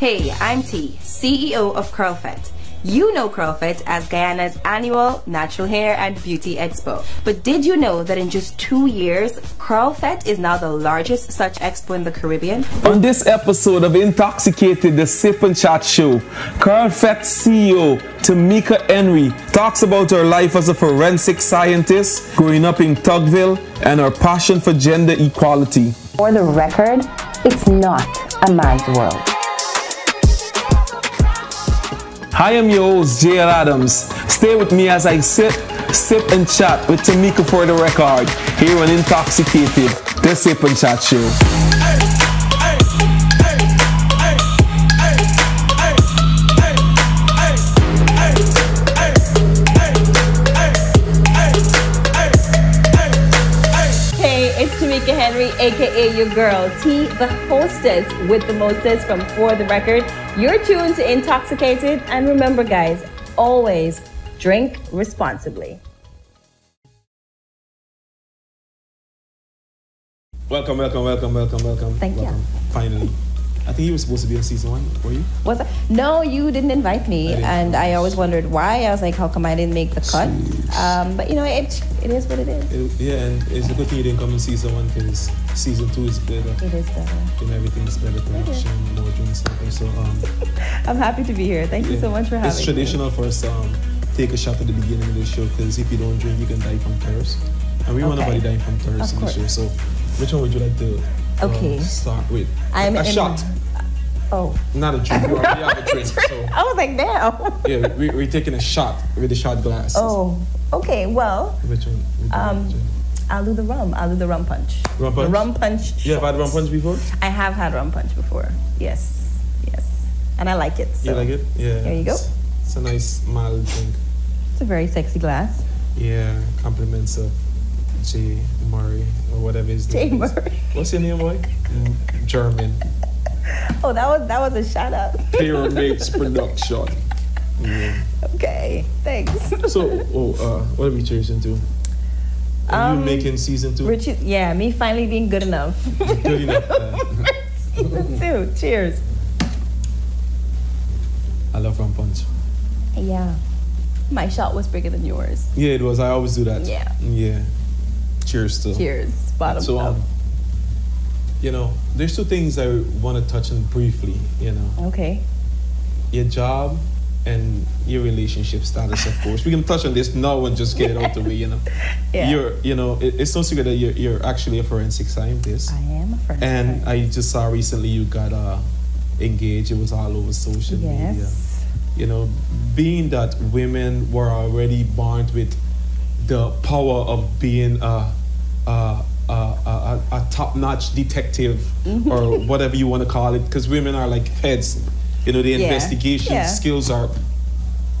Hey, I'm T, CEO of Fete. You know Fete as Guyana's annual natural hair and beauty expo. But did you know that in just 2 years, Fete is now the largest such expo in the Caribbean? On this episode of Intoxicated, the Sip and Chat show, Fete CEO Tamika Henry talks about her life as a forensic scientist, growing up in Tugville, and her passion for gender equality. For the record, it's not a man's world. Hi, I'm your host, JL Adams. Stay with me as I sip, and chat with Tamika for the record, here on Intoxicated, the Sip and Chat show. It's Tamika Henry, aka your girl T, the hostess with the mostest from For the Record. You're tuned to Intoxicated, and remember, guys, always drink responsibly. Welcome. Thank you. Finally. I think you were supposed to be on season 1, were you? Was I? No, you didn't invite me, and I always wondered why. I was like, how come I didn't make the cut? But you know, it is what it is. Yeah, and it's a good thing you didn't come in season 1 because season 2 is better. It is better. And everything's better, production, more drinks, so I'm happy to be here. Thank you so much for having me. It's traditional for us to take a shot at the beginning of the show because if you don't drink, you can die from thirst. And we want nobody dying from thirst in the show. So which one would you like to start with? A shot. Oh. Not a drink. You already have a drink. So. I was like, damn. Yeah, we're taking a shot with the shot glass. Oh, okay. Well, which one? I'll do the rum. I'll do the rum punch. Rum punch? The rum punch. You have had rum punch before? I have had rum punch before. Yes. And I like it. So. You like it? Yeah. There you go. It's a nice mild drink. It's a very sexy glass. Yeah, compliments of J. Murray or whatever his name is. Murray. What's your name, boy? German. Oh, that was a shout out. Pyramids Production. Yeah. Okay, thanks. So, what are we cheering to? Are you making season 2? Yeah, me finally being good enough. Good enough. Season 2. Cheers. I love rum punch. Yeah. My shot was bigger than yours. Yeah, it was. I always do that. Yeah. Yeah. Cheers to. Cheers. Bottom up. You know, there's 2 things I want to touch on briefly, you know. Okay. Your job and your relationship status, of course. We can touch on this now and just get it out the way, you know. Yeah. It's no secret that you're actually a forensic scientist. I am a forensic scientist. And I just saw recently you got engaged. It was all over social media. You know, being that women were already born with the power of being a top-notch detective or whatever you want to call it, because women are like feds. You know, the investigation skills are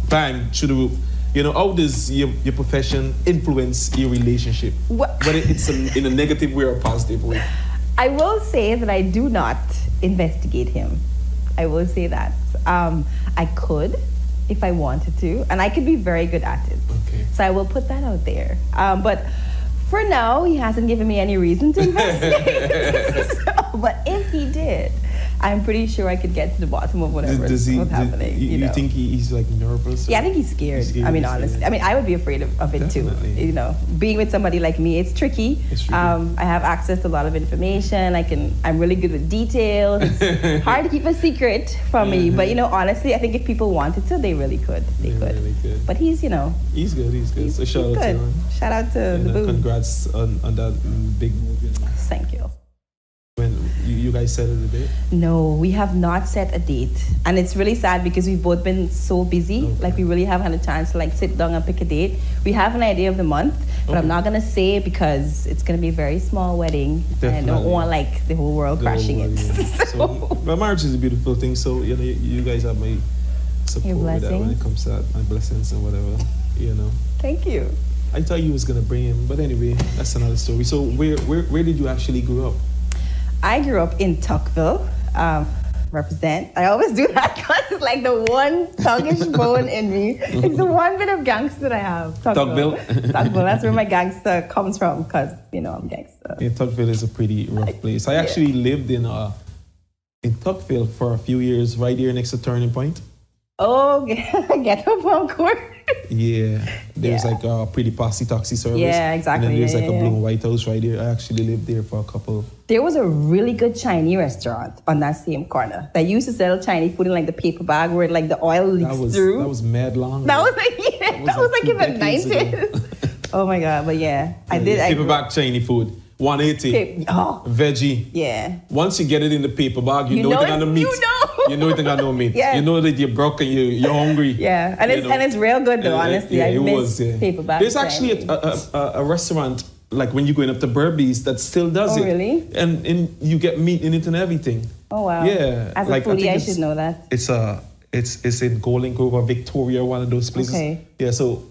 bang through the roof. You know, how does your profession influence your relationship? Whether it's in a negative way or a positive way? I will say that I do not investigate him. I will say that. I could if I wanted to, and I could be very good at it. Okay. So I will put that out there. But for now, he hasn't given me any reason to investigate. But if he did, I'm pretty sure I could get to the bottom of whatever was happening. You think he's like nervous? Yeah, I think he's scared. I mean, honestly. I mean, I would be afraid of it too. You know, being with somebody like me, it's tricky. I have access to a lot of information. I'm really good with details. It's hard to keep a secret from me. But, you know, honestly, I think if people wanted to, they really could. They could. Really could. But he's, you know. He's good. So shout out to him. Shout out to the boo. Congrats on that big movie. Thank you. When you guys set a date? No, we have not set a date, and it's really sad because we've both been so busy. Okay. Like we really haven't had a chance to like sit down and pick a date. We have an idea of the month, but I'm not gonna say it because it's gonna be a very small wedding. Definitely. And I don't want like the whole world crashing it. So, but marriage is a beautiful thing. So you know, you guys have my support with that when it comes to that, my blessings and whatever. You know. Thank you. I thought you was gonna bring him, but anyway, that's another story. So where did you actually grow up? I grew up in Tugville, represent. I always do that because it's like the one thuggish bone in me. It's the one bit of gangster that I have. Tugville? Tugville, that's where my gangster comes from because, you know, I'm gangster. Yeah, Tugville is a pretty rough place. I actually lived in in Tuckville for a few years, right here next to Turning Point. Oh, get up on court. Yeah, there's like a Pretty Posse Taxi service. Yeah, exactly. And then there's like a Blue and White House right here. I actually lived there for a couple. There was a really good Chinese restaurant on that same corner that used to sell Chinese food in like the paper bag where like the oil leaks through. That was mad long. That was like in the 90s. Oh my God, but yeah, I did. Paper bag Chinese food. 180. Veggie. Yeah. Once you get it in the paper bag, you know it's gonna meat. You know it's gonna meat. Yes. You know that you're broke and you're hungry. Yeah, and it's real good though, honestly. Yeah, I miss paper bags. There's actually a restaurant like when you're going up to Burbee's that still does it. Oh really? And you get meat in it and everything. Oh wow. Yeah. As a foodie, I should know that. It's in Golden Grove or Victoria, one of those places. Okay. Yeah. So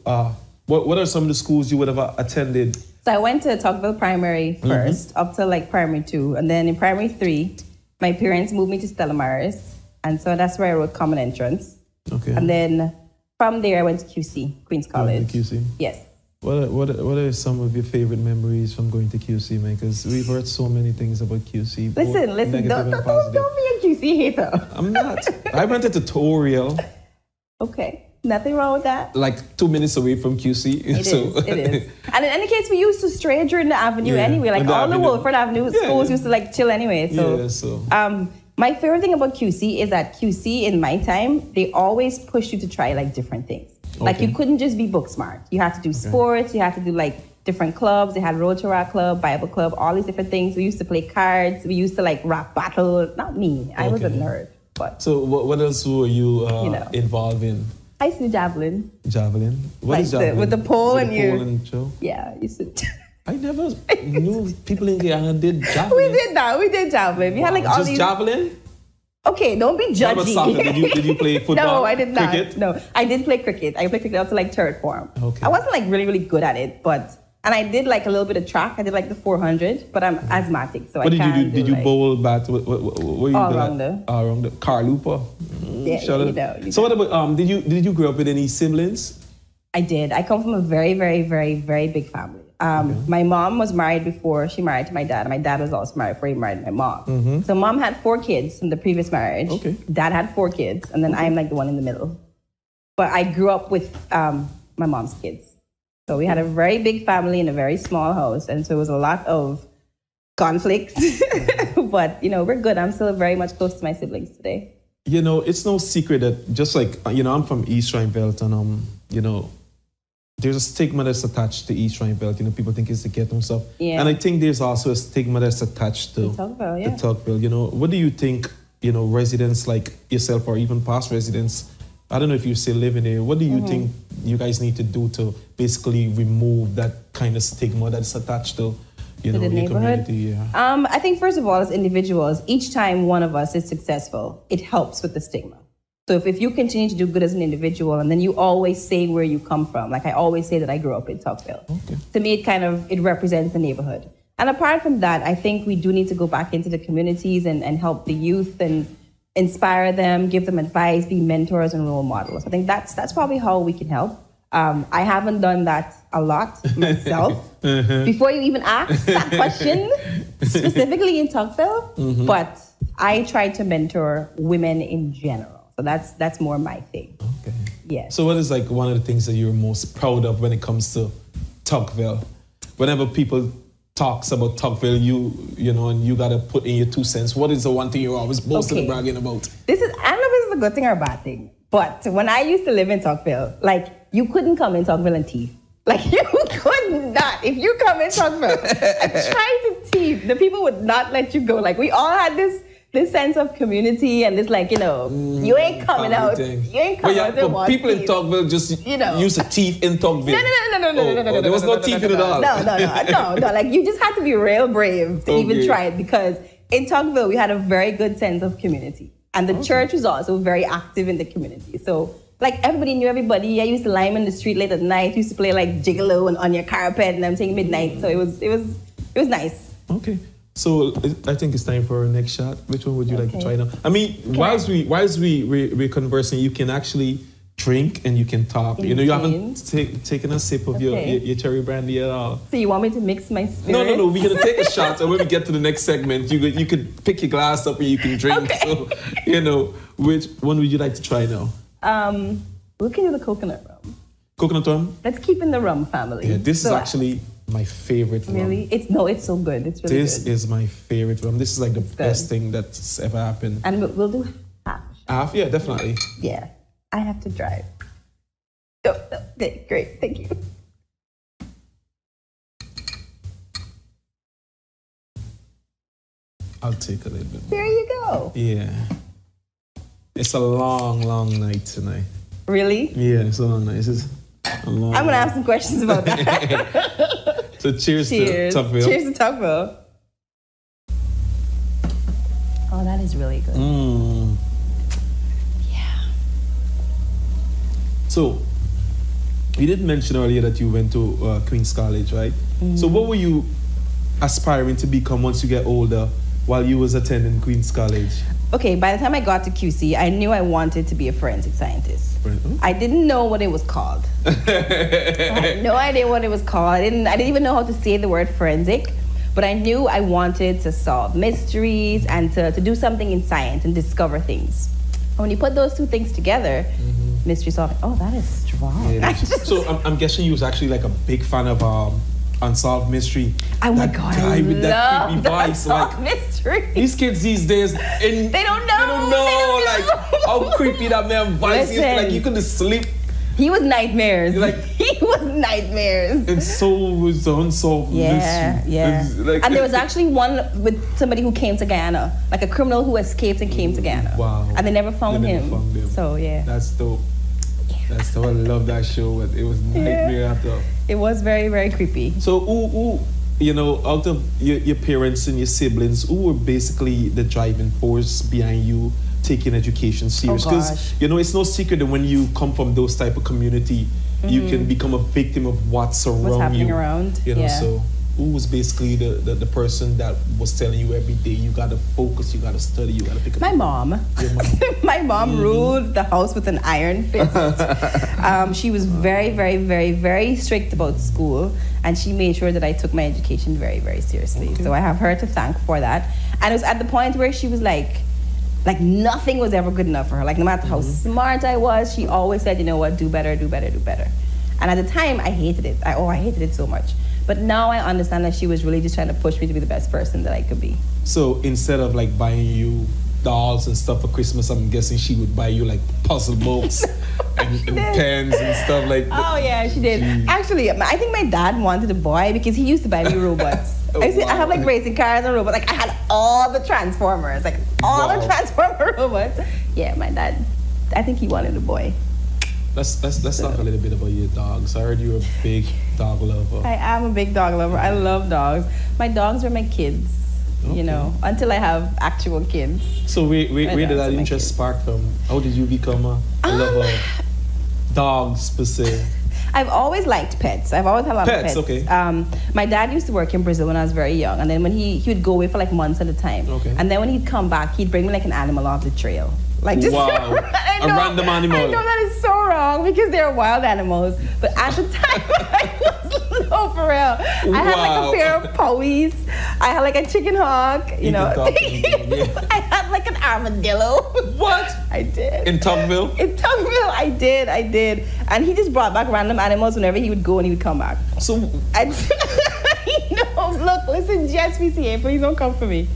what are some of the schools you would have attended? So I went to Tuckville Primary first, up to like primary 2. And then in primary 3, my parents moved me to Stella Maris. And so that's where I wrote Common Entrance. Okay. And then from there, I went to QC, Queen's College. QC? Yes. What are some of your favorite memories from going to QC, man? Because we've heard so many things about QC. Listen, don't be a QC hater. I'm not. I went to tutorial. Okay. Nothing wrong with that. Like 2 minutes away from QC. It is. And in any case, we used to stray during the avenue anyway. Like all the Wolford Avenue schools used to like chill anyway. So, my favorite thing about QC is that QC in my time, they always push you to try like different things. Okay. Like you couldn't just be book smart. You had to do sports. You had to do like different clubs. They had Rotary Club, Bible Club, all these different things. We used to play cards. We used to like rap battle. Not me. I was a nerd. But so what else were you, involved in? I used to do javelin. Javelin? What is javelin? With the pole with and the pole and show? Yeah, I used to. I never knew people in Guyana did javelin. We did javelin. We had like all just these. Javelin? Okay, don't be judgy. What about soccer? Did you play football? No, I did not. Cricket? No, I did play cricket. I played cricket up to like third form. Okay. I wasn't like really good at it, and I did like a little bit of track. I did like the 400, but I'm asthmatic, so what I can't did you do? Did you like, bowl bat? What were you all-rounder. All-rounder. Car looper. Yeah, So what about did you grow up with any siblings? I did. I come from a very, very, very, very big family. My mom was married before she married to my dad. My dad was also married before he married my mom. Mm-hmm. So mom had 4 kids from the previous marriage. Okay. Dad had 4 kids, and then I'm like the one in the middle. But I grew up with my mom's kids. So we had a very big family in a very small house, and so it was a lot of conflicts. But we're good. I'm still very much close to my siblings today. It's no secret that just like I'm from East Rhinebelt, and there's a stigma that's attached to East Rhinebelt. People think it's the ghetto and stuff. Yeah. And I think there's also a stigma that's attached to Tuckville. What do you think, residents like yourself or even past residents, I don't know if you're still living there, what do you think you guys need to do to basically remove that kind of stigma that's attached to, the your neighborhood? Community? Yeah. I think first of all, as individuals, each time one of us is successful, it helps with the stigma. So if you continue to do good as an individual, and then you always say where you come from, like I always say that I grew up in Tuckville. Okay. To me, it represents the neighborhood. And apart from that, I think we do need to go back into the communities and help the youth and inspire them, give them advice, be mentors and role models. I think that's probably how we can help. I haven't done that a lot myself. Before you even ask that question, specifically in Tuckville, but I try to mentor women in general. So that's more my thing. Okay. Yes. So what is like one of the things that you're most proud of when it comes to Tuckville? Whenever people talks about Tuckville, and you gotta put in your 2 cents. What is the one thing you're always boasting and bragging about? I don't know if this is a good thing or a bad thing, but when I used to live in Tuckville, like you couldn't come in Tuckville and thief. Like you could not. If you come in Tuckville and try to thief, the people would not let you go. Like we all had this sense of community and this like, you ain't coming out. Thing. You ain't coming out. But people in Tuckville just use a thief in Tuckville. No. There was no thief in it all. No. Like you just had to be real brave to even try it, because in Tuckville we had a very good sense of community. And the church was also very active in the community. So like everybody knew everybody. I used to line in the street late at night. Used to play like Gigolo and On Your Carpet, and I'm saying midnight. So it was nice. Okay. So I think it's time for our next shot. Which one would you like to try now? I mean, whilst we're conversing, you can actually drink and you can talk. In you know, you between. haven't taken a sip of your cherry brandy at all. So you want me to mix my spirits? No. We're gonna take a shot, and when we get to the next segment, you could pick your glass up and you can drink. Okay. So, you know, which one would you like to try now? We can do the coconut rum. Coconut rum? Let's keep in the rum family. Yeah, this is actually my favorite rum. Really? It's so good. It's really This good. is my favorite rum. This is like the best thing that's ever happened. And we'll do half. Half? Yeah, definitely. Yeah. I have to drive. Oh, okay, great. Thank you. I'll take a little bit more. There you go. Yeah. It's a long, long night tonight. Really? Yeah, it's a long night. It's just a long I'm going to have some questions about that. So cheers to Tocqueville. Cheers to Tocqueville. Oh, that is really good. Yeah. So, you did mention earlier that you went to Queen's College, right? So what were you aspiring to become once you get older while you was attending Queen's College? Okay, by the time I got to QC, I knew I wanted to be a forensic scientist. I didn't know what it was called. I had no idea what it was called. I didn't even know how to say the word forensic, but I knew I wanted to solve mysteries and to do something in science and discover things. And when you put those two things together, mystery solving, oh, that is strong. Yeah, so I'm guessing you was actually like a big fan of Unsolved Mystery. Oh my God, I with that creepy love voice. Unsolved Mystery. These kids these days, they don't know. like how creepy that man voice is. Like you couldn't sleep. He was nightmares. Like he was nightmares. And so was the Unsolved Mystery. Yeah. Like, and there was actually one with somebody who came to Guyana, like a criminal who escaped and came to Guyana. Wow. And they never found him. So yeah. That's dope. That's dope. I love that show. It was nightmare after. It was very, very creepy. So who you know, out of your parents and your siblings, who were basically the driving force behind you taking education serious? Because you know, it's no secret that when you come from those type of community, you can become a victim of what's happening around. You know, so who was basically the person that was telling you every day you gotta focus, you gotta study, you gotta pick up? My mom. Your mom. My mom ruled the house with an iron fist. She was very, very, very, very strict about school, and she made sure that I took my education very, very seriously. So I have her to thank for that. And it was at the point where she was like nothing was ever good enough for her. Like no matter how smart I was, she always said, you know what, do better, do better, do better. And at the time, I hated it. I hated it so much. But now I understand that she was really just trying to push me to be the best person that I could be. So instead of like buying you dolls and stuff for Christmas, I'm guessing she would buy you like puzzle books and pens and stuff like that. Oh yeah, she did. Jeez. Actually, I think my dad wanted a boy because he used to buy me robots. I have like racing cars and robots. Like I had all the Transformers, like all the Transformer robots. Yeah, my dad, I think he wanted a boy. Let's talk a little bit about your dogs. I heard you're a big dog lover. I am a big dog lover. I love dogs. My dogs are my kids, you know, until I have actual kids. So where did that interest spark from? How did you become a lover of dogs per se? I've always liked pets. I've always had a lot of pets. Okay. My dad used to work in Brazil when I was very young, and then when he would go away for like months at a time. Okay. And then when he'd come back, he'd bring me like an animal off the trail. Like just wow, a random animal. I know that is so wrong because they're wild animals. But at the time, I was no for real. I had like a pair of powies. I had like a chicken hawk. You know, I had like an armadillo. What? I did. In Tocqueville? In Tocqueville, I did. And he just brought back random animals whenever he would go and he would come back. So, and no, look, listen, GSPCA, please don't come for me.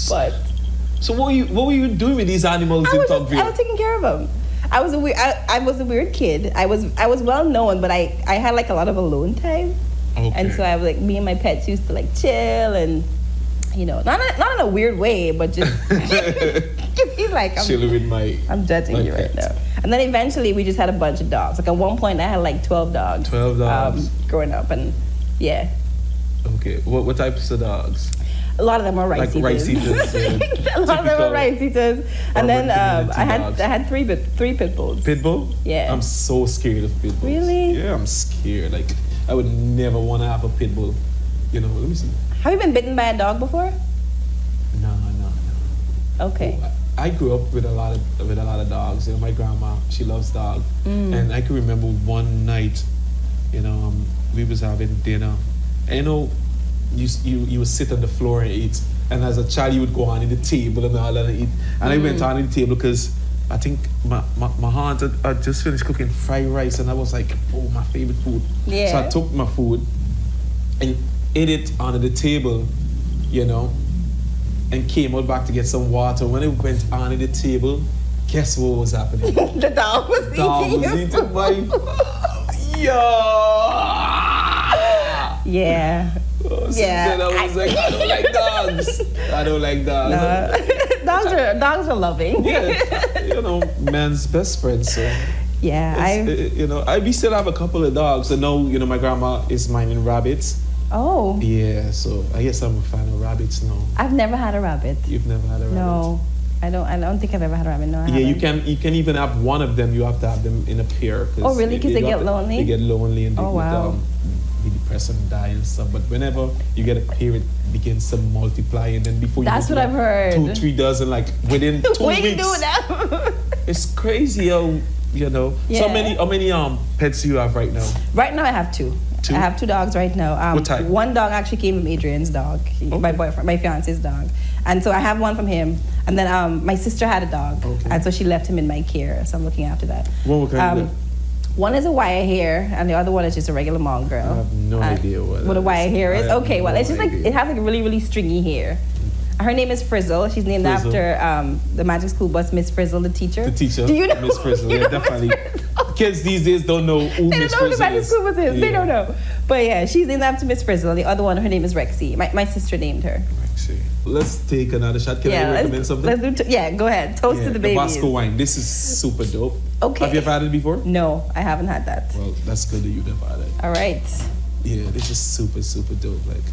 But. So what were you doing with these animals in Tocqueville? I was taking care of them. I was a weird kid. I was well known, but I had like a lot of alone time. Okay. And so I was like, me and my pets used to like chill and, you know, not in a weird way, but just he's like, I'm judging you right now. And then eventually we just had a bunch of dogs. Like at one point I had like 12 dogs. 12 dogs. Growing up, and yeah. Okay. What types of dogs? A lot of them are rice eaters. Rice eaters. A lot of them are rice eaters. And then I had three pit bulls. Pit bull? Yeah. I'm so scared of pit bulls. Really? Yeah, I'm scared. Like I would never want to have a pit bull. You know, let me see. Have you been bitten by a dog before? No. Okay. I grew up with a lot of dogs. You know, my grandma, she loves dogs, and I can remember one night, you know, we was having dinner, and you know, you would sit on the floor and eat, and as a child you would go on in the table and all that and eat, and I went on in the table because I think my aunt had just finished cooking fried rice, and I was like, oh, my favorite food. Yeah. So I took my food and ate it on the table, you know, and came out back to get some water. When it went on the table, guess what was happening? The dog was eating my Yeah. Oh, yeah. Then I was like, I don't like dogs. I don't like dogs. No. Dogs are loving. Yeah. You know, man's best friend, so. Yeah, we still have a couple of dogs. And now, you know, my grandma is minding rabbits. Oh. Yeah, so I guess I'm a fan of rabbits now. I've never had a rabbit. You've never had a rabbit? No. I don't think I've ever had a rabbit. No, I haven't. You can even have one of them. You have to have them in a pair. Oh, really? Because they get lonely? They get lonely and they wow. be depressed and die and stuff. But whenever you get a pair, it begins to multiply, and then before that's what I've heard. 2-3 dozen, like within 2 weeks. When you do that? It's crazy how, you know. Yeah. So how many pets do you have right now? Right now I have 2. I have 2 dogs right now. What type? One dog actually came from Adrian's dog, my boyfriend, my fiance's dog. And so I have one from him. And then my sister had a dog. Okay. And so she left him in my care. So I'm looking after that. What kind of dog? One is a wire hair, and the other one is just a regular mongrel. I have no idea what a wire hair is. Okay, well, it's just like, it has like really, really stringy hair. Her name is Frizzle. She's named after the Magic School Bus, Miss Frizzle, the teacher. The teacher. Do you know Miss Frizzle? Yeah, definitely. Kids these days don't know who Miss Frizzle is. They don't know who the Magic School Bus is. Yeah. They don't know. But yeah, she's named after Miss Frizzle. The other one, her name is Rexy. My sister named her. Rexy. Let's take another shot. Can I recommend something? Let's do go ahead. Toast to the babies. Tabasco wine. This is super dope. Okay. Have you ever had it before? No, I haven't had that. Well, that's good that you've never had it. All right. Yeah, this is super, super dope. Like.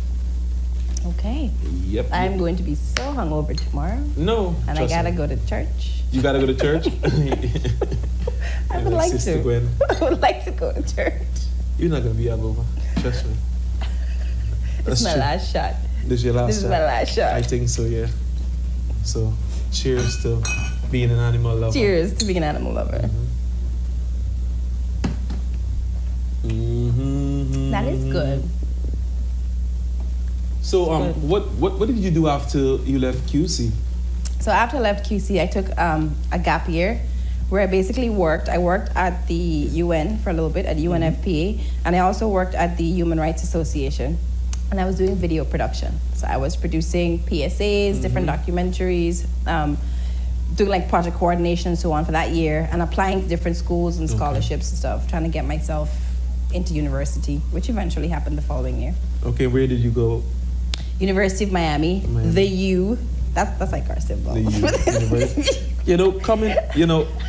Okay. Yep. I'm going to be so hungover tomorrow. No. And I gotta go to church. You gotta go to church? I would like to. Gwen. I would like to go to church. You're not gonna be hungover. Trust me. It's my last shot. This is your last shot? This is my last shot. I think so, yeah. So, cheers to being an animal lover. Cheers to being an animal lover. Mm-hmm. That is good. So, what did you do after you left QC? So after I left QC, I took a gap year where I basically worked. I worked at the UN for a little bit, at UNFPA, and I also worked at the Human Rights Association. And I was doing video production. So I was producing PSAs, different documentaries, doing like project coordination and so on for that year, and applying to different schools and scholarships and stuff, trying to get myself into university, which eventually happened the following year. Okay, where did you go? University of Miami. The U. That's like our symbol. The U.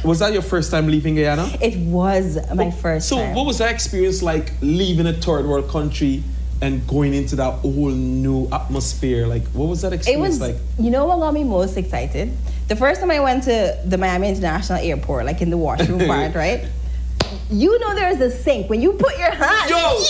Was that your first time leaving Guyana? It was my first time. So what was that experience like, leaving a third world country and going into that whole new atmosphere? Like, what was that experience like? You know what got me most excited? The first time I went to the Miami International Airport, like in the washroom part, right? You know there's a sink when you put your hand. Yo!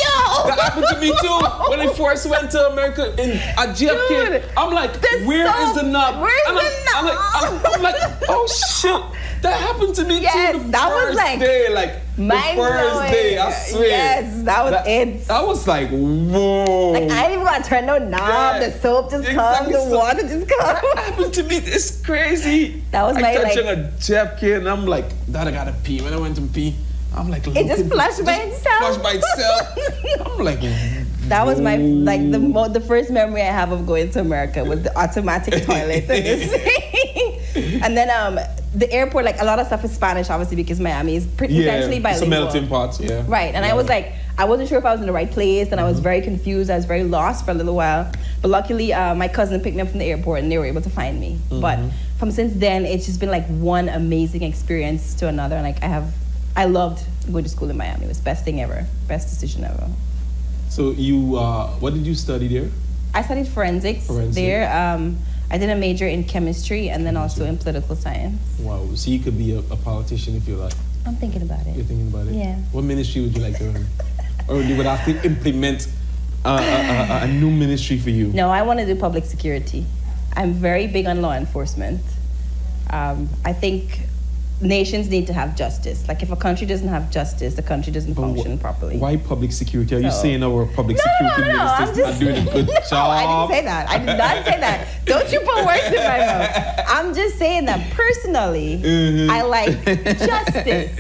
That happened to me too. When I first went to America at JFK, dude, I'm like, where is the knob? Where's the knob? I'm like, oh shit. That happened to me too. That was like day, like the first day, I swear. Yes, that was it. That was like, whoa. Like I ain't even gonna turn no knob. The soap just comes, the water just comes. That happened to me. It's crazy. That was I touching a JFK and I'm like, Dad, I gotta pee. When I went to pee, I'm like, it just flushed by itself. Flushed by itself. I'm like, that was my the first memory I have of going to America was the automatic toilet and the sink. And then the airport, like a lot of stuff is Spanish, obviously, because Miami is essentially bilingual. It's a melting pot, yeah. Right, and I was like, I wasn't sure if I was in the right place, and I was very confused. I was very lost for a little while. But luckily, my cousin picked me up from the airport, and they were able to find me. But from since then, it's just been like one amazing experience to another. And like I loved going to school in Miami. It was the best thing ever, best decision ever. So you, what did you study there? I studied forensics there. I did a major in chemistry and then also in political science. Wow, so you could be a politician if you like. I'm thinking about it. You're thinking about it? Yeah. What ministry would you like to run? Or you would have to implement a new ministry for you? No, I want to do public security. I'm very big on law enforcement. I think nations need to have justice. Like if a country doesn't have justice, the country doesn't function properly. Why public security? Are you saying our public security ministers not doing a good job? No, I didn't say that. I did not say that. Don't you put words in my mouth. I'm just saying that personally, I like justice,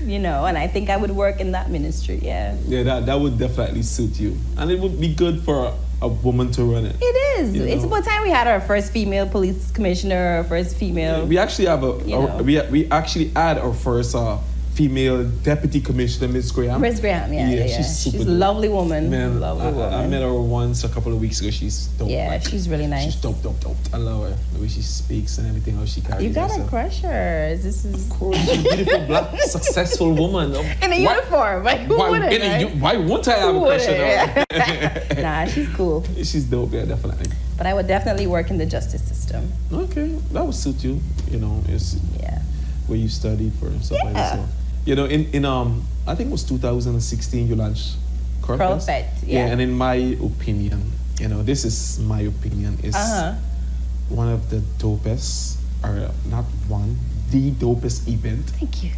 you know, and I think I would work in that ministry, yeah. Yeah, that would definitely suit you. And it would be good for a woman to run it. It is. It's about time we had our first female police commissioner, our first female. We actually have we actually had our first female deputy commissioner, Miss Graham. Miss Graham, yeah. She's a lovely woman. Man, lovely woman. I met her once a couple of weeks ago. She's dope. Yeah, man. She's really nice. She's dope. I love her. The way she speaks and everything, how she carries herself. You gotta crush her. This is... Of course, she's a beautiful, black, successful woman. In a uniform. Like, who wouldn't, right? Why won't I have a crush on her? Nah, she's cool. She's dope, yeah, definitely. But I would definitely work in the justice system. Okay, that would suit you. You know, it's where you studied for and stuff like that. So. You know, in I think it was 2016 you launched Fete. Yeah, and in my opinion, you know, this is my opinion, is one of the dopest, or not one, the dopest event. Thank you.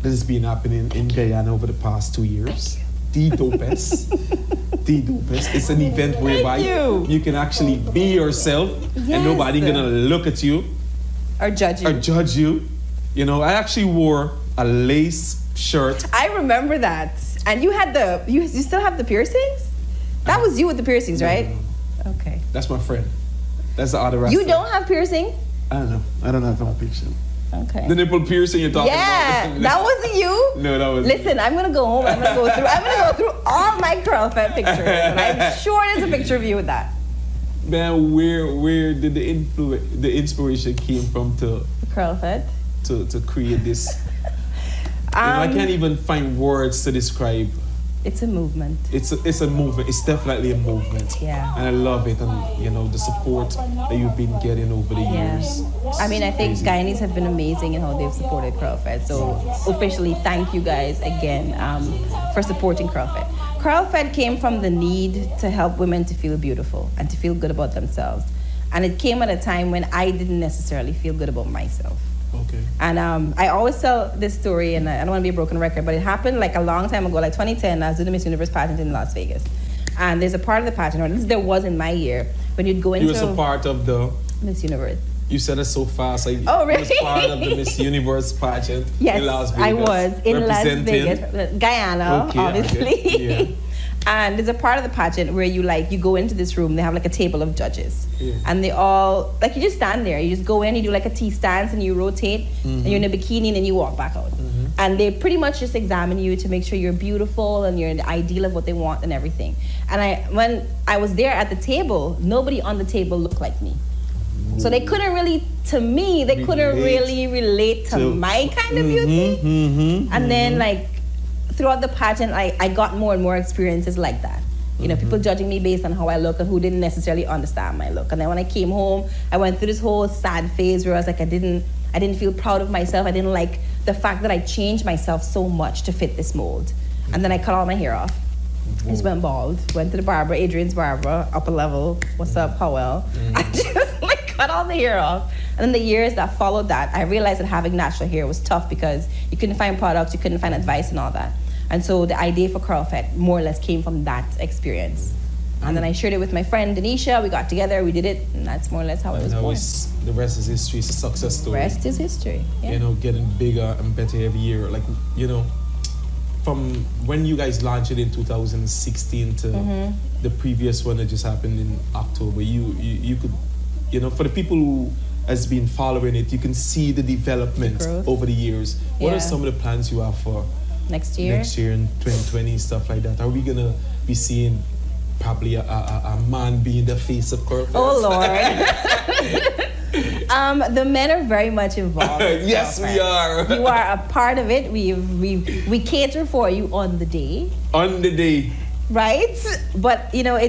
That has been happening in Guyana over the past 2 years. The dopest. The dopest. It's an event whereby you can actually be yourself and nobody gonna look at you or judge you. You know, I actually wore a lace shirt. I remember that. And you had you still have the piercings? That was you with the piercings, right? No. Okay. That's my friend. That's the other. You don't have piercing? I don't know. I don't have no piercing. Okay. The nipple piercing you're talking about. Yeah, that wasn't you? No, that wasn't. Listen, I'm gonna go home. I'm gonna go through all my curl Fete pictures, and I'm sure there's a picture of you with that. Man, where did the inspiration came from to curl Fete? To create this? I can't even find words to describe. It's a movement. It's a movement. It's definitely a movement. Yeah. And I love it, and you know the support that you've been getting over the years. I mean, I think Guyanese have been amazing in how they've supported Curl Fete. So officially, thank you guys again for supporting Curl Fete. Curl Fete came from the need to help women to feel beautiful and to feel good about themselves, and it came at a time when I didn't necessarily feel good about myself. Okay. And I always tell this story, and I don't want to be a broken record, but it happened like a long time ago, like 2010. I was doing the Miss Universe pageant in Las Vegas. And there's a part of the pageant, or at least there was in my year, when you'd go into... You was a part of the... Miss Universe. You said it so fast. Oh, really? You was part of the Miss Universe pageant in Las Vegas. I was in Las Vegas. Guyana, obviously. Yeah. And there's a part of the pageant where you go into this room, they have like a table of judges. Yeah. And they all, like you just stand there, you just go in, you do like a T stance and you rotate, and you're in a bikini and then you walk back out. And they pretty much just examine you to make sure you're beautiful and you're the ideal of what they want and everything. And when I was there at the table, nobody on the table looked like me. So they couldn't really, to me, they couldn't really relate to my kind of beauty. And then throughout the pageant, I got more and more experiences like that. You know, people judging me based on how I look and who didn't necessarily understand my look. And then when I came home, I went through this whole sad phase where I was like, I didn't feel proud of myself. I didn't like the fact that I changed myself so much to fit this mold. And then I cut all my hair off. I just went bald. Went to the barber, Adrian's barber, upper level. What's up, Howell? I just cut all the hair off. And then the years that followed that, I realized that having natural hair was tough because you couldn't find products, you couldn't find advice and all that. And so the idea for Curl Fete more or less came from that experience. And then I shared it with my friend Denisha. We got together, we did it, and that's more or less how it was born. The rest is history. It's a success story. The rest is history. Yeah. You know, getting bigger and better every year. Like, you know, from when you guys launched it in 2016 to the previous one that just happened in October, you could, you know, for the people who has been following it, you can see the development over the years. What are some of the plans you have for next year in 2020, stuff like that? Are we gonna be seeing probably a man being the face of Curl Fete? Oh Lord. The men are very much involved. Yes, we are. You are a part of it. We cater for you on the day. On the day. Right? But you know,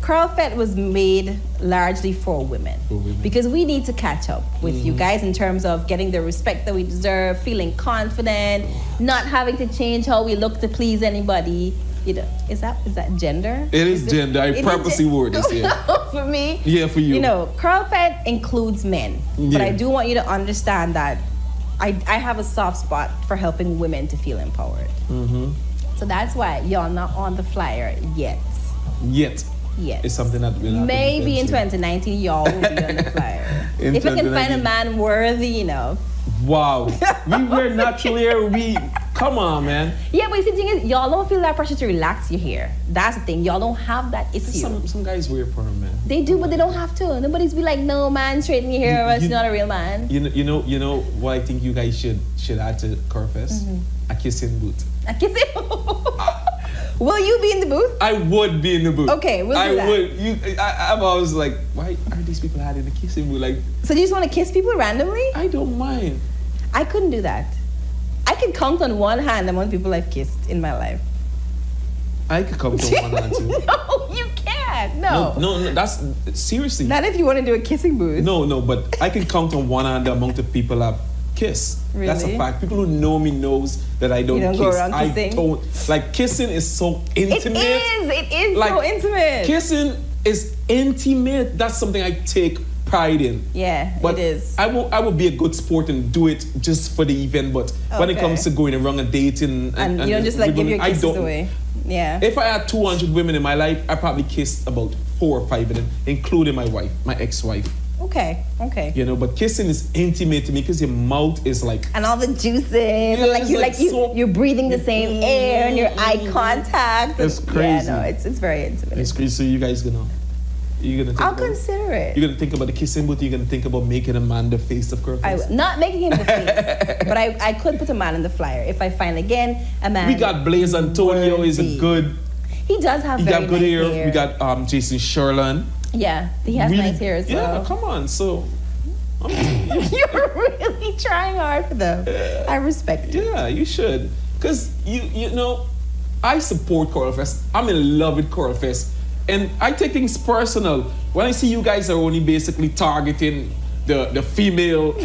Curl Fete was made largely for women. Because we need to catch up with you guys in terms of getting the respect that we deserve, feeling confident, not having to change how we look to please anybody. you know, is that gender? It is gender. I purposely word this here. For me. Yeah, for you. You know, Curl Fete includes men. But I do want you to understand that I have a soft spot for helping women to feel empowered. So that's why y'all not on the flyer yet. Yet. Yes. It's something that will happen. Maybe in 2019 y'all will be on the flyer. If I can find a man worthy enough. Wow. We were naturally here. Come on, man. Yeah, but you see, the thing is, y'all don't feel that pressure to relax your hair. That's the thing. Y'all don't have that issue. Some guys wear perm, man. They do, but they don't have to. Nobody's be like, no, man, straighten your hair, or else you're not a real man. You know what I think you guys should add to Curfest? A kissing booth. A kissing booth? Will you be in the booth? I would be in the booth. Okay, we'll do that. I would. I'm always like, why are these people adding a kissing booth? Like, so you just want to kiss people randomly? I don't mind. I couldn't do that. I can count on one hand the amount of people I've kissed in my life. I could count on one hand too. No, you can't. No, that's seriously. Not if you want to do a kissing booth. No, but I can count on one hand the amount of people I've kissed. Really? That's a fact. People who know me knows that I don't kiss. Go around kissing? I don't. Like, kissing is so intimate. It is like, so intimate. Kissing is intimate. That's something I take pride in. Yeah, but it is. I will be a good sport and do it just for the event. But when it comes to going around and dating and you don't just like give your kisses away. Yeah. If I had 200 women in my life, I probably kissed about 4 or 5 of them, including my wife, my ex-wife. Okay. You know, but kissing is intimate to me because your mouth is like, and all the juices, and you're breathing the same air and your eye contact. It's crazy. Yeah, no, it's very intimate. It's crazy. So you guys you're gonna think I'll consider it. You're gonna think about the kissing booth. You're gonna think about making a man the face of Curfest. Not making him the face, but I could put a man in the flyer if I find again a man. We got Blaze Antonio. Is a good. He does have. He very got good nice hair. We got Jason Sherland. Yeah, he has nice hair as well. Yeah, come on. So you're really trying hard for them. I respect you. Yeah, you should, cause you know, I support Curfest. I'm in love with Curfest. And I take things personal. When I see you guys are only basically targeting the female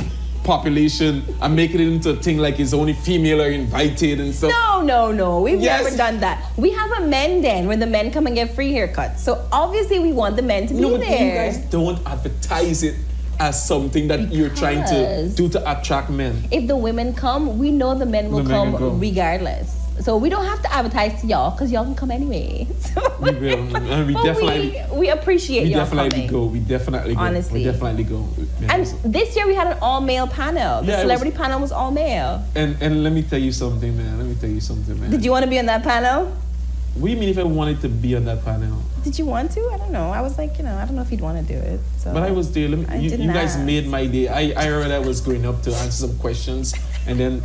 population and making it into a thing like it's only female are invited and stuff. No. We've never done that. We have a men den where the men come and get free haircuts. So obviously we want the men to be there. You guys don't advertise it as something that you're trying to do to attract men. If the women come, we know the men will come regardless. So we don't have to advertise to y'all because y'all can come anyway. We will. And we appreciate y'all coming. We definitely go. Honestly. We definitely go. Yeah, and this year we had an all-male panel. The celebrity panel was all-male. And let me tell you something, man. Did you want to be on that panel? What do you mean if I wanted to be on that panel? Did you want to? I don't know. I was like, I don't know if you'd want to do it. So. But I was there. You guys made my day. I heard I was going up to answer some questions. And then,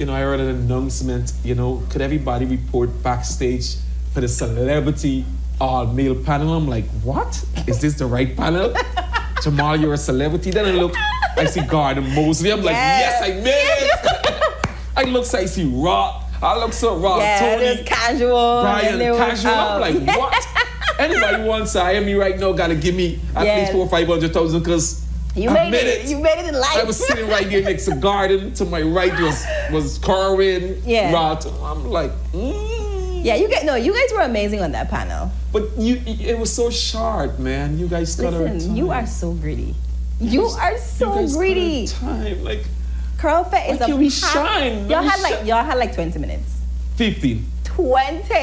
I heard an announcement, could everybody report backstage for the celebrity all-male panel? I'm like, what? Is this the right panel? Jamal, you're a celebrity? Then I see Gordon Mosley. I'm like, yes, I made it. I look so I see Rock. I look so Rock. Yeah, Tony, it was casual. Brian, casual. I'm like, what? Anybody wants to hire me right now gotta give me at least 400,000 or 500,000 because you made it. You made it in life. I was sitting right there next to Garden. To my right was Corwin. Yeah. Rod. I'm like, Yeah, you guys were amazing on that panel. But it was so sharp, man. You guys got our time. You are so greedy. You are so greedy. Time, like. Curl Fete is a we shine. Y'all had like 20 minutes. 15. 20.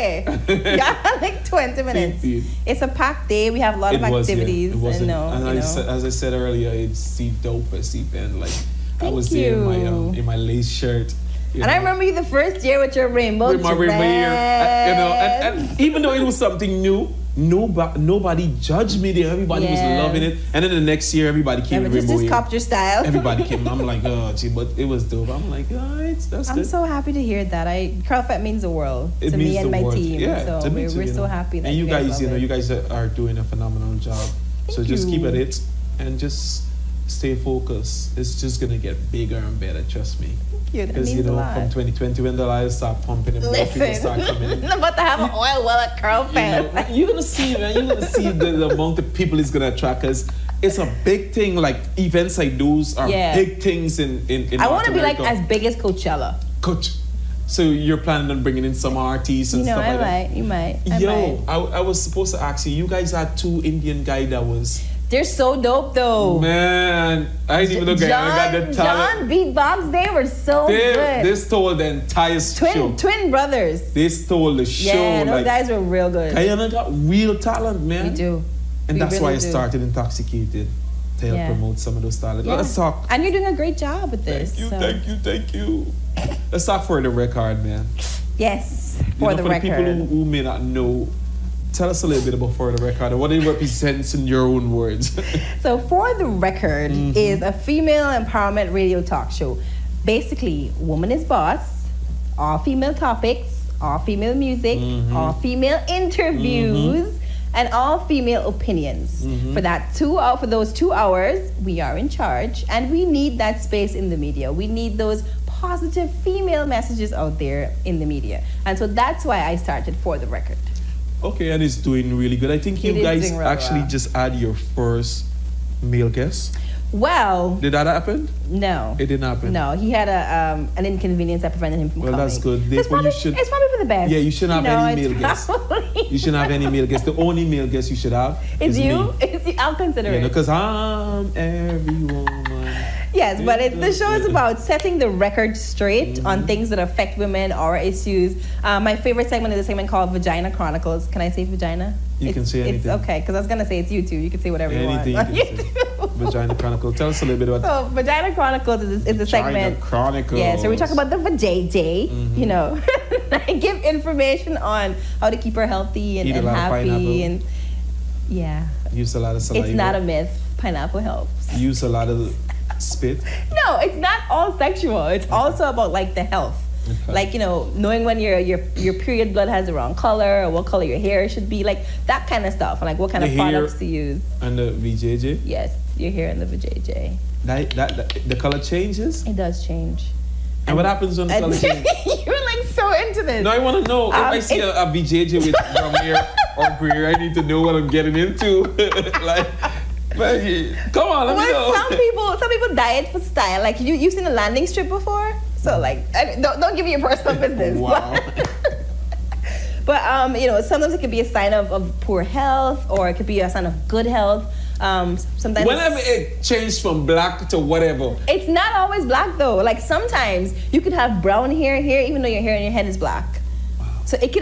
Y'all had like 20 minutes. 15. It's a packed day. We have a lot of activities. Yeah, it was. As I said earlier, it's dope as event. Like I was there in my lace shirt. And I remember you the first year with your rainbow dress. With my rainbow hair. And even though it was something new, nobody judged me there. Everybody was loving it. And then the next year, everybody came in rainbow hair. Just copped your style. Everybody came. I'm like, oh, gee, but it was dope. I'm like, that's good. I'm so happy to hear that. Curl Fete means the world to me and my team. Yeah, so we're so happy that you guys, you guys are doing a phenomenal job. So just keep at it and just stay focused. It's just gonna get bigger and better. Trust me. Because from 2020 when the lights start pumping and more people start coming in. I'm about to have an oil well at Curl Fete. You're gonna see, man. You're gonna see the amount of people it's gonna attract us. It's a big thing. Like events like those are big things in I want to be like as big as Coachella. So you're planning on bringing in some artists and stuff like that? You might. I was supposed to ask you guys had 2 Indian guys that was... They're so dope though. Man, I didn't even know Guyana got the talent. John beatbox, they were so good. They stole the entire show. Twin brothers. They stole the show. Yeah, those guys were real good. Guyana got real talent, man. We do. And that's why I started Intoxicated. To help promote some of those talents. Yeah. Let's talk. And you're doing a great job with this. Thank you. Let's talk for the record, man. Yes, for the record. For people who may not know, tell us a little bit about For the Record and what it represents in your own words. So For the Record is a female empowerment radio talk show. Basically, woman is boss, all female topics, all female music, all female interviews, and all female opinions. For those 2 hours, we are in charge, and we need that space in the media. We need those positive female messages out there in the media. And so that's why I started For the Record. Okay, and it's doing really good. I think you guys actually just had your first male guest. Well, did that happen? No, it didn't happen. No, he had an inconvenience that prevented him from coming. Well, that's good. It's probably for the best. Yeah, you shouldn't have any male guests. You shouldn't have any male guests. The only male guest you should have is you. Me. I'll consider it. Because I'm every woman. Yes, but the show is about setting the record straight on things that affect women or issues. My favorite segment is a segment called Vagina Chronicles. Can I say vagina? You can say anything. It's okay, because I was going to say it's YouTube. You can say whatever you want. Anything you can say. Vagina Chronicles. Tell us a little bit about So Vagina Chronicles is a segment. Vagina Chronicles. Yeah, so we talk about the vajayjay, you know. I give information on how to keep her healthy and happy. And yeah. Use a lot of saliva. It's not a myth. Pineapple helps. Use a lot of spit. No, it's not all sexual. It's also about like the health. Okay. Like, you know, knowing when your period blood has the wrong color or what color your hair should be, like that kind of stuff, and like what kind of products to use. And the VJJ? Yes, your hair and the VJJ. That the color changes? It does change. And what happens when the color changes? You're like so into this. No, I want to know. If I see a VJJ with brown hair or gray, I need to know what I'm getting into. Like, come on, let me know. Some people diet for style. Like you've seen a landing strip before, so like don't give me your personal business. Wow. But you know, sometimes it could be a sign of poor health, or it could be a sign of good health. Sometimes whenever it changed from black to whatever, it's not always black though. Like sometimes you could have brown hair here, even though your hair in your head is black. Wow. So it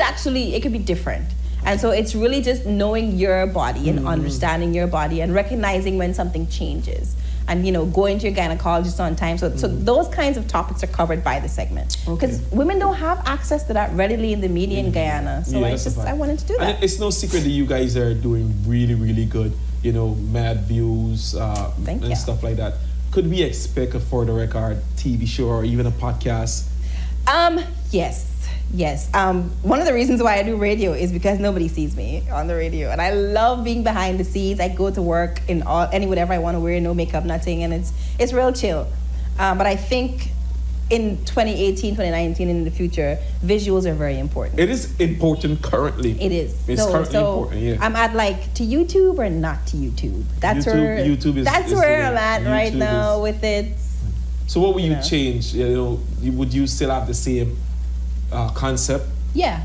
could be different. And so it's really just knowing your body and understanding your body and recognizing when something changes. And, you know, going to your gynecologist on time. So those kinds of topics are covered by the segment. Because women don't have access to that readily in the media in Guyana. So I wanted to do that. And it's no secret that you guys are doing really, really good. You know, mad views and stuff like that. Could we expect a For the Record TV show or even a podcast? Yes. One of the reasons why I do radio is because nobody sees me on the radio, and I love being behind the scenes. I go to work in whatever I want to wear, no makeup, nothing, and it's real chill. But I think in 2018, 2019, and in the future, visuals are very important. It is important currently. It is. It's currently important. Yeah. I'm at like to YouTube or not to YouTube. That's where I'm at right now with it. So what would you change? You know, would you still have the same concept? Yeah,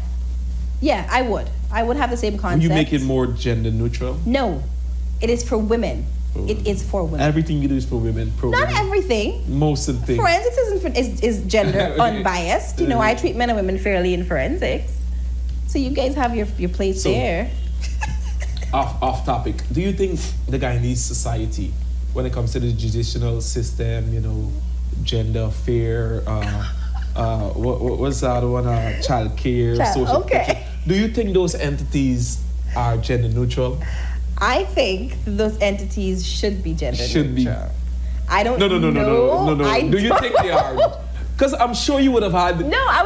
I would. I would have the same concept. Would you make it more gender neutral? No, it is for women. It is for women. Everything you do is for women. Not everything. Most of the things. Forensics is gender unbiased. You know, I treat men and women fairly in forensics. So you guys have your place there. Off topic. Do you think the Guyanese society, when it comes to the judicial system, you know, gender fair, what's the other one? Child care, social protection. Do you think those entities are gender neutral? I think those entities should be gender neutral. I don't know. No. Do you think they are? Because I'm sure you would have had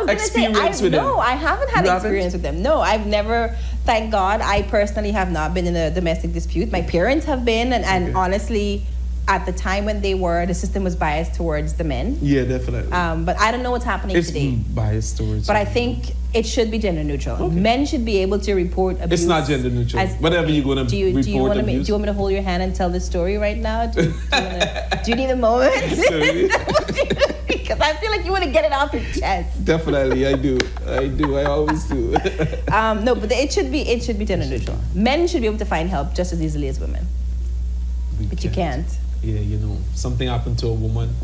experience with them. No, I haven't had experience with them. No, I've never, thank God, I personally have not been in a domestic dispute. My parents have been, and honestly, at the time when they were, the system was biased towards the men. Yeah, definitely. But I don't know what's happening today. It's biased towards But I think it should be gender neutral. Okay. Men should be able to report abuse. It's not gender neutral. Whatever you're going to report abuse. Do you want me to hold your hand and tell the story right now? Do you need a moment? Because I feel like you want to get it off your chest. Definitely, I do. I always do. No, but it should be gender neutral. Men should be able to find help just as easily as women. But you can't. Yeah, you know, something happened to a woman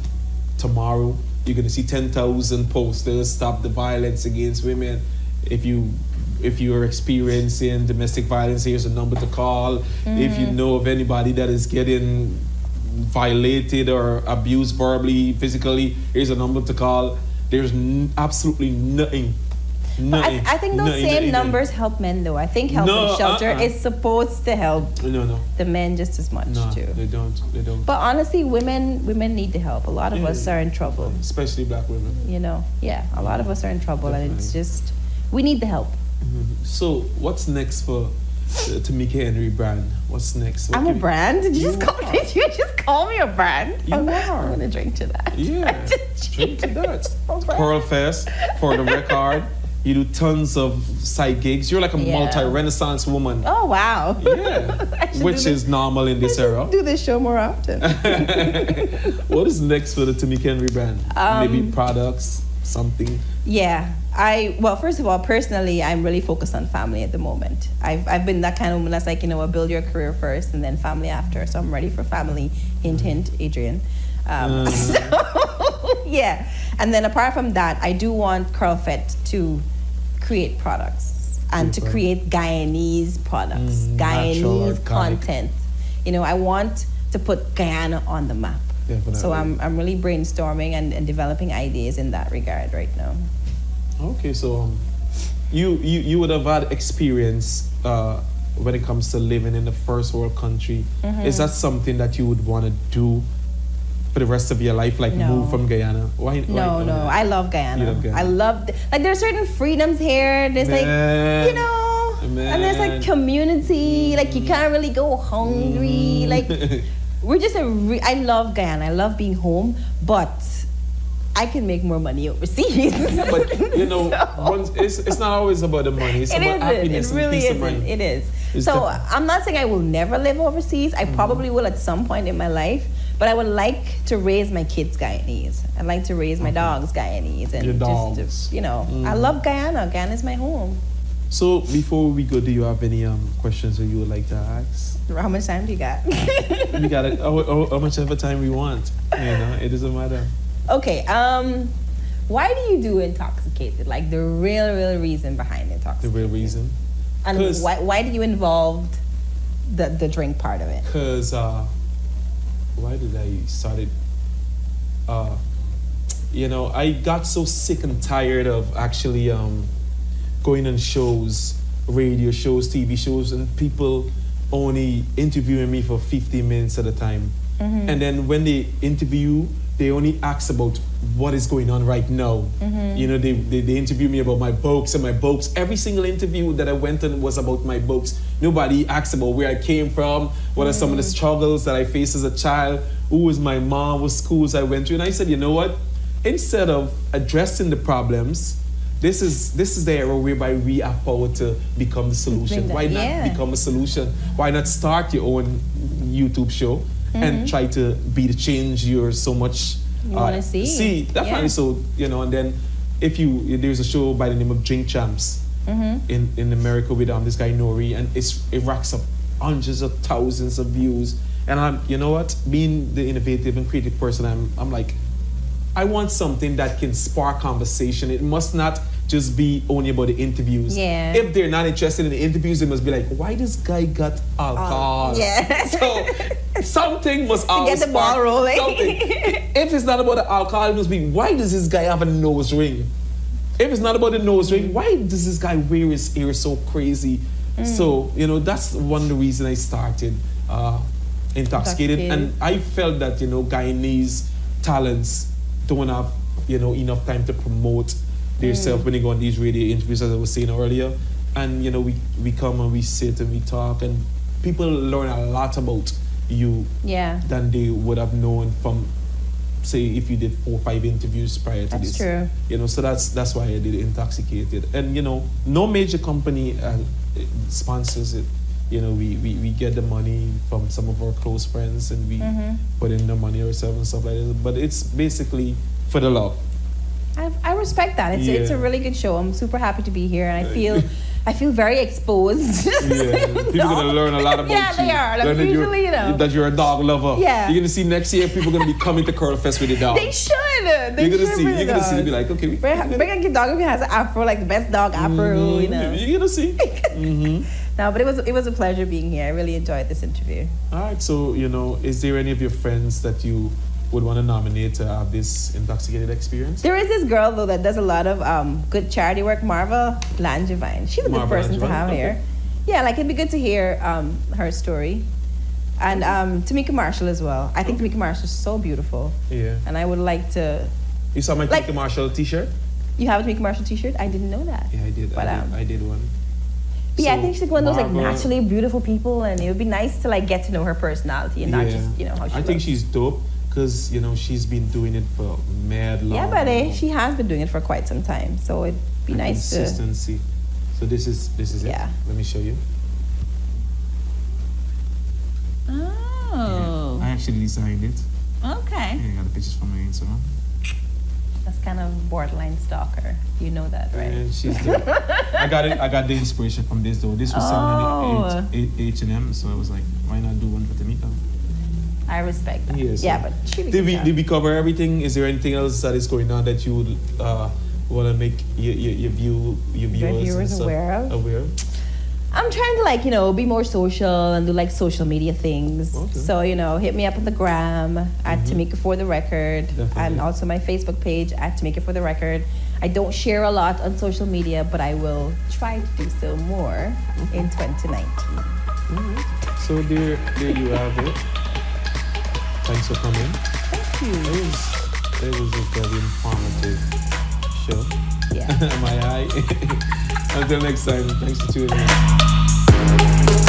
tomorrow. You're gonna see 10,000 posters, stop the violence against women. If you're experiencing domestic violence, here's a number to call. If you know of anybody that is getting violated or abused verbally, physically, here's a number to call. There's absolutely nothing. I think those same numbers help men though. I think help and shelter is supposed to help the men just as much too. They don't. But honestly, women need the help. A lot of us are in trouble. Especially black women. You know, a lot of us are in trouble. Definitely. And it's just, we need the help. So what's next for Tamika Henry brand? What's next? I'm a brand? Did you just call me a brand? You are. I'm gonna drink to that. Yeah, drink to that. Coral Fest, for the record. You do tons of side gigs. You're like a multi-renaissance woman. Oh, wow. Yeah, which is normal in this era. Do this show more often. What is next for the Tamika Henry brand? Maybe products, something? Yeah. Well, first of all, personally, I'm really focused on family at the moment. I've been that kind of woman that's like, build your career first and then family after. So I'm ready for family. Hint, hint, Adrian. Yeah. And then apart from that, I do want Fete to create products and to create Guyanese products, Guyanese content. I want to put Guyana on the map. Definitely. So I'm really brainstorming and developing ideas in that regard right now. Okay, so you would have had experience when it comes to living in the first world country. Is that something that you would want to do for the rest of your life, like move from Guyana? Why? No, I love Guyana. You love Guyana. I love, there's certain freedoms here. There's and there's like community. Like you can't really go hungry. Like we're just I love Guyana. I love being home, but I can make more money overseas. But it's not always about the money. It's about happiness and peace of mind. It is. So I'm not saying I will never live overseas. I probably will at some point in my life. But I would like to raise my kids Guyanese. I'd like to raise my dogs Guyanese. And your dogs. I love Guyana. Guyana is my home. So before we go, do you have any questions that you would like to ask? How much time do you got? We got it. How much ever time we want. It doesn't matter. Okay. Why do you do Intoxicated? Like the real reason behind Intoxicated. The real reason. And why did you involve the drink part of it? Because why did I start it? I got so sick and tired of actually going on shows, radio shows, TV shows, and people only interviewing me for 15 minutes at a time. And then when they interview, they only ask about what is going on right now. They interview me about my books and my books. Every single interview that I went on was about my books. Nobody asked about where I came from, what are some of the struggles that I faced as a child, who was my mom, what schools I went to. And I said, you know what? Instead of addressing the problems, this is the era whereby we have power to become the solution. Why not become a solution? Why not start your own YouTube show and try to be the change you're so much you want to see? See, definitely. So and then if there's a show by the name of Drink Champs in America with this guy Nori, and it racks up hundreds of thousands of views. And being the innovative and creative person, I'm like, I want something that can spark conversation. It must not just be only about the interviews. Yeah. If they're not interested in the interviews, they must be like, why this guy got alcohol? So something must always get the ball rolling. Something. If it's not about the alcohol, it must be, why does this guy have a nose ring? If it's not about the nose ring, why does this guy wear his hair so crazy? So, that's one of the reasons I started Intoxicated. And I felt that, Guyanese talents don't have, enough time to promote themselves when they go on these radio interviews, as I was saying earlier. And, we come and we sit and we talk, and people learn a lot about you than they would have known from, say, if you did 4 or 5 interviews prior to this. That's true. So that's why I did Intoxicated. And, no major company sponsors it. We get the money from some of our close friends, and we put in the money ourselves and stuff like that. But it's basically for the love. I respect that. It's a really good show. I'm super happy to be here, and I feel very exposed. Yeah, people are gonna learn a lot about you. Yeah, they are. Like, usually, that you're a dog lover. Yeah. You're gonna see next year people are gonna be coming to Curl Fest with the dog. They should. You're gonna see. They'll be like, okay, bring a dog who has an afro, like the best dog afro. You know. You're gonna see. No, but it was a pleasure being here. I really enjoyed this interview. All right. So is there any of your friends that you would want to nominate to have this Intoxicated experience? There is this girl though that does a lot of good charity work, Marva Langevine. She's a good person to have here. Yeah, like it'd be good to hear her story. And Tamika Marshall as well. I think Tamika Marshall is so beautiful. Yeah. And I would like to. You saw my Tamika Marshall t-shirt? You have a Tamika Marshall t-shirt? I didn't know that. Yeah, I did. But, I did one. But yeah, I think she's one of those like naturally beautiful people, and it would be nice to like get to know her personality and not just how she. I think she's dope. Because, she's been doing it for mad long. Yeah, but she has been doing it for quite some time. So it'd be nice consistency. So this is yeah. it. Let me show you. Oh. Yeah, I actually designed it. Okay. Yeah, I got the pictures from my Instagram. That's kind of borderline stalker. You know that, right? Yeah, she's dope. I got the inspiration from this though. This was sound on H&M, so I was like, why not do one for Tamika? I respect that. Yes. Yeah, but she did we cover everything? Is there anything else that is going on that you would want to make your viewers aware of? I'm trying to be more social and do like social media things. Okay. So hit me up on the gram at Tamika for the record. Definitely. And also my Facebook page at Tamika for the record. I don't share a lot on social media, but I will try to do so more in 2019. So there you have it. Thanks for coming. Thank you. It was a very informative show. Yeah. My eye. Until next time, thanks for tuning in.